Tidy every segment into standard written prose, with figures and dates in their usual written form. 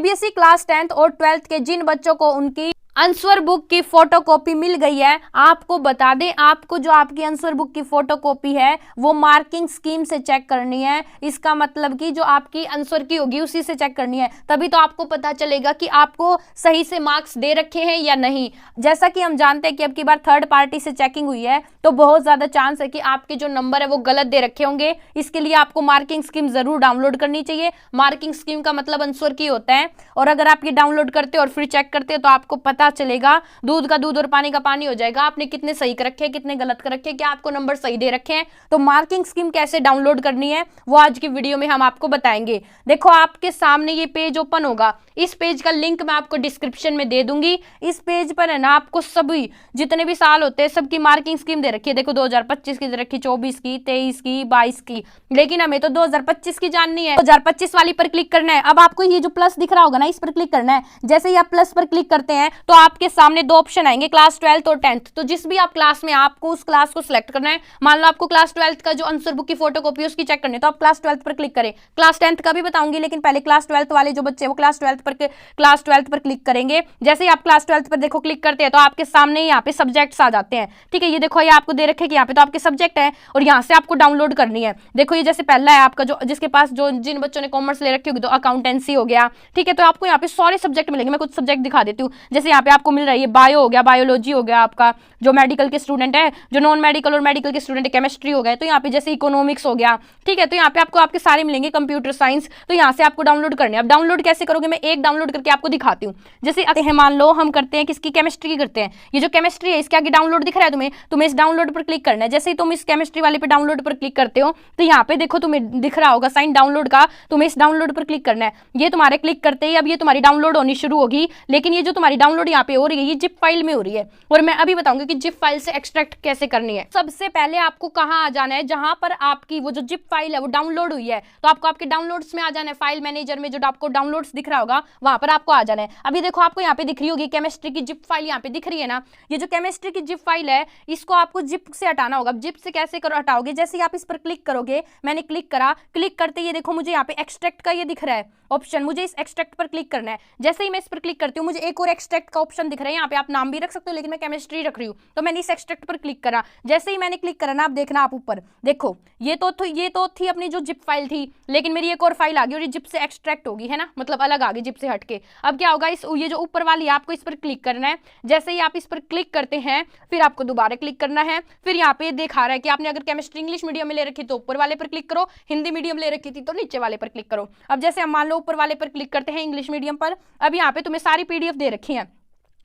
CBSE class 10th और 12th के जिन बच्चों को उनकी आंसर बुक की फोटोकॉपी मिल गई है, आपको बता दें, आपको जो आपकी आंसर बुक की फोटोकॉपी है वो मार्किंग स्कीम से चेक करनी है। इसका मतलब कि जो आपकी आंसर की होगी उसी से चेक करनी है, तभी तो आपको पता चलेगा कि आपको सही से मार्क्स दे रखे हैं या नहीं। जैसा कि हम जानते हैं कि अब की बार थर्ड पार्टी से चेकिंग हुई है, तो बहुत ज्यादा चांस है कि आपके जो नंबर है वो गलत दे रखे होंगे। इसके लिए आपको मार्किंग स्कीम जरूर डाउनलोड करनी चाहिए। मार्किंग स्कीम का मतलब आंसर की होता है, और अगर आप ये डाउनलोड करते हो और फिर चेक करते हो तो आपको पता चलेगा, दूध का दूध और पानी का पानी हो जाएगा, आपने कितने सही कर रखे हैं, कितने गलत कर रखे हैं, क्या आपको नंबर सही दे रखे हैं। तो मार्किंग स्कीम कैसे डाउनलोड करनी है वो आज की वीडियो में हम आपको बताएंगे। देखो, आपके सामने ये पेज ओपन होगा, इस पेज का लिंक मैं आपको डिस्क्रिप्शन में दे दूंगी। इस पेज पर है ना आपको सभी जितने भी साल होते हैं सबकी मार्किंग स्कीम दे रखी है। देखो 2025 की दे रखी, 24 की, 23 की, 22 की, लेकिन हमें तो 2025 की जाननी है। 2025 वाली पर क्लिक करना है। अब आपको ये जो प्लस दिख रहा होगा ना, इस पर क्लिक करना है। जैसे ही आप प्लस पर क्लिक करते हैं तो आपके सामने दो ऑप्शन आएंगे, क्लास 12th और 10th। तो जिस भी आप क्लास में, आपको उस क्लास को सिलेक्ट करना है। मान लो आपको क्लास 12th का जो आंसर बुक की फोटोकॉपी उसकी चेक करनी है, तो आप क्लास 12th पर क्लिक करें। क्लास 10th का भी बताऊंगी, लेकिन पहले क्लास 12th वाले जो बच्चे वो क्लास 12th पर क्लिक करेंगे। जैसे ही आप क्लास 12th पर देखो क्लिक करते हैं तो आपके सामने यहाँ पे सब्जेक्ट्स आ जाते हैं। ठीक है, ये देखो, ये आपको दे रखे कि यहाँ पे तो आपके सब्जेक्ट है और यहाँ से आपको डाउनलोड करनी है। देखो, ये जैसे पहला है आपका, जो जिसके पास जो जिन बच्चों ने कॉमर्स ले रखी होगी तो अकाउंटेंसी हो गया। ठीक है, तो आपको यहाँ पे सारे सब्जेक्ट मिलेंगे। मैं कुछ सब्जेक्ट दिखा देती हूँ। जैसे यहाँ पे आपको मिल रहा है, ये बायो हो गया, बायोलॉजी हो गया आपका, जो मेडिकल के स्टूडेंट है, जो नॉन मेडिकल और मेडिकल के स्टूडेंट है, केमिस्ट्री हो गया। तो यहाँ पे जैसे इकोनॉमिक्स हो गया। ठीक है, तो यहाँ पे आपको आपके सारे मिलेंगे, कंप्यूटर साइंस। तो यहाँ से आपको डाउनलोड करने हैं। अब डाउनलोड कैसे करोगे, मैं एक डाउनलोड करके आपको दिखाती हूँ। जैसे आते हैं, मान लो हम करते हैं किसकी, केमिस्ट्री की करते हैं। ये जो केमिस्ट्री है इसके आगे डाउनलोड दिख रहा है तुम्हें इस डाउनलोड पर क्लिक करना है। जैसे ही तुम इस केमिस्ट्री वाले पे डाउनलोड पर क्लिक करते हो तो यहाँ पे देखो तुम्हें दिख रहा होगा साइन डाउनलोड का, तुम्हें इस डाउनलोड पर क्लिक करना है। ये तुम्हारे क्लिक करते ही अब ये तुम्हारी डाउनलोड होनी शुरू होगी। लेकिन ये जो तुम्हारी डाउनलोड यहाँ पे हो रही है ये जिप फाइल में हो रही है, और मैं अभी बताऊंगी कि जिप फाइल से एक्सट्रैक्ट कैसे करनी है। सबसे पहले आपको कहाँ आ जाना है, जहां पर आपकी वो जो जिप फाइल है वो डाउनलोड हुई है, तो आपको आपके डाउनलोड्स में आ जाना है। फाइल मैनेजर में जो आपको डाउनलोड्स दिख रहा होगा वहां पर आपको आ जाना है। अभी देखो, आपको यहाँ पे दिख रही होगी केमिस्ट्री की जिप फाइल, यहाँ पे दिख रही है ना। ये जो केमिस्ट्री की जिप फाइल है इसको आपको जिप से हटाना होगा। जिप से कैसे करो हटाओगे, जैसे ही आप इस पर क्लिक करोगे, मैंने क्लिक करा, क्लिक करते ये देखो मुझे यहाँ पे एक्सट्रैक्ट का ये दिख रहा है ऑप्शन, मुझे इस एक्सट्रैक्ट पर क्लिक करना है। जैसे ही मैं इस पर क्लिक करती हूँ मुझे एक और एक्सट्रैक्ट का ऑप्शन दिख रहा है। यहाँ पे आप नाम भी रख सकते हो, लेकिन मैं केमिस्ट्री रख रही हूँ, तो मैंने इस एक्सट्रैक्ट पर क्लिक करा। जैसे ही मैंने क्लिक करा ना, आप देखना, आप ऊपर देखो, ये तो थी अपनी जो जिप फाइल थी, लेकिन मेरी एक और फाइल आ गई और ये जिप से एक्सट्रैक्ट होगी, है ना, मतलब अलग आ गई जिप से हटके। अब क्या होगा, ये जो ऊपर वाली है आपको इस पर क्लिक करना है। जैसे ही आप इस पर क्लिक करते हैं फिर आपको दोबारा क्लिक करना है। फिर यहाँ पे दिखा रहा है कि आपने अगर केमिस्ट्री इंग्लिश मीडियम में ले रखी तो ऊपर वाले पर क्लिक करो, हिंदी मीडियम ले रखी थी तो नीचे वाले पर क्लिक करो। अब जैसे हम मान लो ऊपर वाले पर क्लिक करते हैं, इंग्लिश मीडियम पर। अब यहाँ पे तुम्हें सारी पीडीएफ दे रखी है,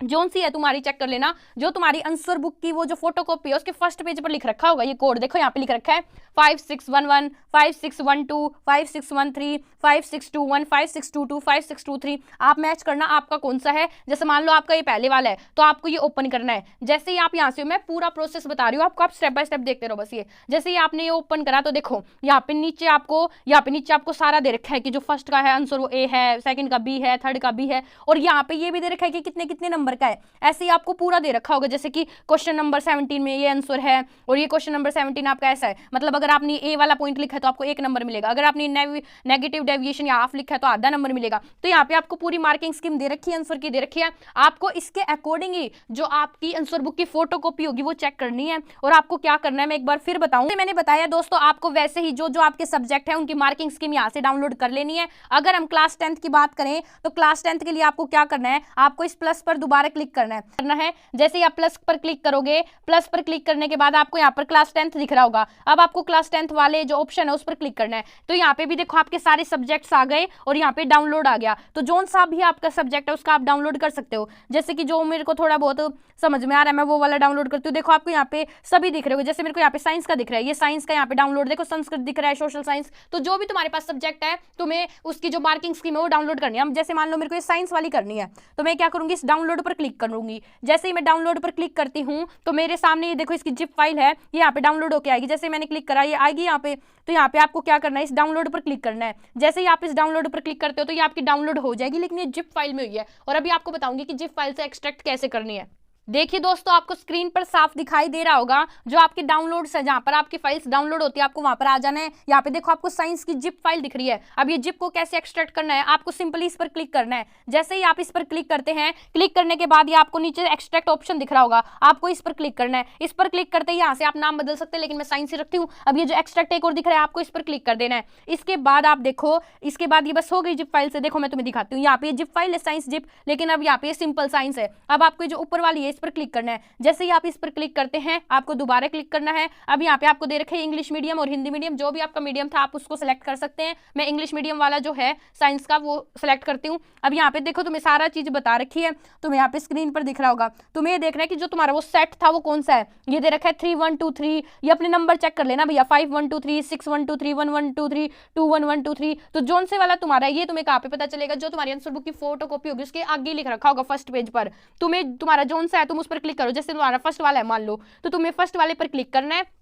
जोन सी है तुम्हारी चेक कर लेना। जो तुम्हारी आंसर बुक की वो जो फोटोकॉपी है उसके फर्स्ट पेज पर लिख रखा होगा ये कोड, देखो यहाँ पे लिख रखा है 5611 5612 5613 5621 5622 5623। आप मैच करना आपका कौन सा है। जैसे मान लो आपका ये पहले वाला है तो आपको ये ओपन करना है। जैसे ही आप यहाँ से, मैं पूरा प्रोसेस बता रही हूँ आपको, आप स्टेप बाय स्टेप देखते रहो बस। ये जैसे ही आपने ये ओपन करा तो देखो यहाँ पे नीचे आपको सारा दे रखा है कि जो फर्स्ट का है आंसर वो ए है, सेकंड का बी है, थर्ड का बी है, और यहाँ पे ये भी दे रखा है कि कितने कितने नंबर का है। ऐसे ही आपको पूरा दे रखा होगा, जैसे कि क्वेश्चन नंबर 17 में ये आंसर है और ये क्वेश्चन नंबर 17 आपका ऐसा है। मतलब अगर आपने ए वाला पॉइंट लिखा है तो आपको 1 नंबर मिलेगा, अगर आपने नेगेटिव डेविएशन या हाफ लिखा है तो आधा नंबर मिलेगा। तो यहाँ पे आपको पूरी मार्किंग स्कीम दे रखी है, आंसर की दे रखी है। आपको इसके अकॉर्डिंग ही जो आपकी आंसर बुक की फोटोकॉपी होगी वो चेक करनी है। और आपको क्या करना है मैं एक बार फिर बताऊंगी। मैंने बताया दोस्तों, आपको वैसे ही जो आपके सब्जेक्ट है उनकी मार्किंग स्कीम यहाँ से डाउनलोड कर लेनी है। अगर हम क्लास 10th की बात करें तो क्लास 10th के लिए आपको क्या करना है, आपको इस प्लस पर दोबारा क्लिक करना है। जैसे ही आप प्लस पर क्लिक करोगे, प्लस पर क्लिक करने के बाद आपको यहाँ पर क्लास 10th दिख रहा होगा। अब आपको क्लास 10th वाले जो ऑप्शन है उस पर क्लिक करना है। तो यहाँ पे भी देखो आपके सारे सब्जेक्ट्स आ गए और यहाँ पे डाउनलोड आ गया। तो जोन सा भी आपका सब्जेक्ट है उसका आप डाउनलोड कर सकते हो। जैसे कि जो मेरे को थोड़ा बहुत समझ में आ रहा है मैं वो वाला डाउनलोड करती हूँ। देखो आपको यहाँ पे सभी दिख रहे हो, जैसे मेरे को यहाँ पे साइंस का दिख रहा है, ये साइंस का यहाँ पे डाउनलोड देखो, संस्कृत दिख रहा है, सोशल साइंस। तो जो भी तुम्हारे पास सब्जेक्ट है तुम्हें उसकी जो मार्किंग स्कीम है वो डाउनलोड करनी है। जैसे मान लो मेरे को ये साइंस वाली करनी है तो मैं क्या करूंगी, इस डाउनलोड पर क्लिक करूंगी। जैसे ही मैं डाउनलोड पर क्लिक करती हूँ तो मेरे सामने ये देखो इसकी जिप फाइल है, ये यहाँ पे डाउनलोड होकर आएगी। जैसे मैंने क्लिक करा ये आएगी यहाँ पे। तो यहाँ पे आपको क्या करना है, इस डाउनलोड पर क्लिक करना है। जैसे ही आप इस डाउनलोड पर क्लिक करते हो तो ये आपकी डाउनलोड हो जाएगी, लेकिन ये जिप फाइल में हुई है। और अभी आपको बताऊंगी कि जिप फाइल से एक्सट्रैक्ट कैसे करनी है। देखिए दोस्तों, आपको स्क्रीन पर साफ दिखाई दे रहा होगा जो आपके डाउनलोड्स है, जहां पर आपकी फाइल्स डाउनलोड होती है, आपको वहां पर आ जाना है। यहाँ पे देखो आपको साइंस की जिप फाइल दिख रही है। अब ये जिप को कैसे एक्सट्रैक्ट करना है, आपको सिंपली इस पर क्लिक करना है। जैसे ही आप इस पर क्लिक करते हैं, क्लिक करने के बाद ये आपको नीचे एक्सट्रैक्ट ऑप्शन दिख रहा होगा, आपको इस पर क्लिक करना है। इस पर क्लिक करते ही यहाँ से आप नाम बदल सकते हैं, लेकिन मैं साइंस ही रखती हूँ। अब ये जो एक्सट्रैक्ट एक और दिख रहा है, आपको इस पर क्लिक कर देना है। इसके बाद आप देखो, इसके बाद ये बस हो गई जिप फाइल से। देखो मैं तुम्हें दिखाती हूँ, यहाँ पे जिप फाइल है साइंस जिप, लेकिन अब यहाँ पे सिंपल साइंस है। अब आपको जो ऊपर वाली है इस पर क्लिक करना है। जैसे ही आप इस पर क्लिक करते हैं, आपको दोबारा क्लिक करना है। अब यहाँ पे आपको दे रखे हैं इंग्लिश मीडियम और हिंदी मीडियम, जो भी आपका मीडियम था आप उसको सेलेक्ट कर सकते हैं। मैं इंग्लिश मीडियम वाला जो है साइंस का वो सेलेक्ट करती हूँ। अब यहाँ पे देखो तुम्हें सारा चीज बता रखी है, तुम्हें यहाँ पे स्क्रीन पर दिख रहा होगा। तुम्हें ये देखना है कि जो तुम्हारा वो सेट था वो कौन सा है। ये दे रखा है 3 1 2 3, ये अपने नंबर चेक कर लेना भैया, 5 1 2 3 6 1 2 3 1 1 2 3 2 1 1 2 3। तो जोन से वाला तुम्हारा है, ये तुम्हें कहाँ पे पता चलेगा, जो तुम्हारी आंसर बुक की फोटो कॉपी होगी उसके आगे लिख रखा होगा फर्स्ट पेज पर। तुम्हें तुम्हारा जोन सा है तुम उस पर क्लिक करो। जैसे तुम्हारा फर्स्ट वाला है मान लो, तो तुम्हें फर्स्ट वाले पर क्लिक करना है।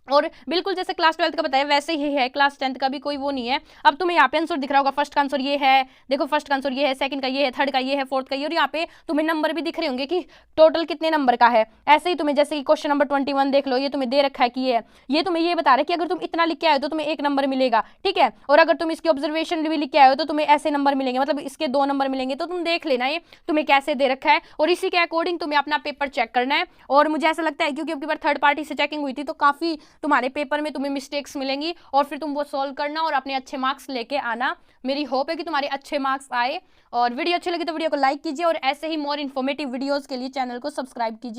और बिल्कुल जैसे क्लास 12th का बताया वैसे ही है, क्लास 10th का भी कोई वो नहीं है। अब तुम्हें यहाँ पे आंसर दिख रहा होगा, फर्स्ट का आंसर ये है, देखो फर्स्ट का आंसर ये है, सेकंड का ये है, थर्ड का ये है, फोर्थ का ये, और यहाँ पे तुम्हें नंबर भी दिख रहे होंगे कि टोटल कितने नंबर का है। ऐसे ही तुम्हें जैसे कि क्वेश्चन नंबर 21 देख लो, ये तुम्हें दे रखा है कि ये तुम्हें ये बता रहा है कि अगर तुम इतना लिख के आए हो तो तुम्हें 1 नंबर मिलेगा, ठीक है। और अगर तुम इसकी ऑब्जर्वेशन भी लिख के आए हो तो तुम्हें ऐसे नंबर मिलेंगे, मतलब इसके 2 नंबर मिलेंगे। तो तुम देख लेना ये तुम्हें कैसे दे रखा है, और इसी के अकॉर्डिंग तुम्हें अपना पेपर चेक करना है। और मुझे ऐसा लगता है क्योंकि अब की बार थर्ड पार्टी से चेकिंग हुई थी, तो काफी तुम्हारे पेपर में तुम्हें मिस्टेक्स मिलेंगी, और फिर तुम वो सॉल्व करना और अपने अच्छे मार्क्स लेके आना। मेरी होप है कि तुम्हारे अच्छे मार्क्स आए। और वीडियो अच्छी लगी तो वीडियो को लाइक कीजिए, और ऐसे ही मोर इन्फॉर्मेटिव वीडियोस के लिए चैनल को सब्सक्राइब कीजिए।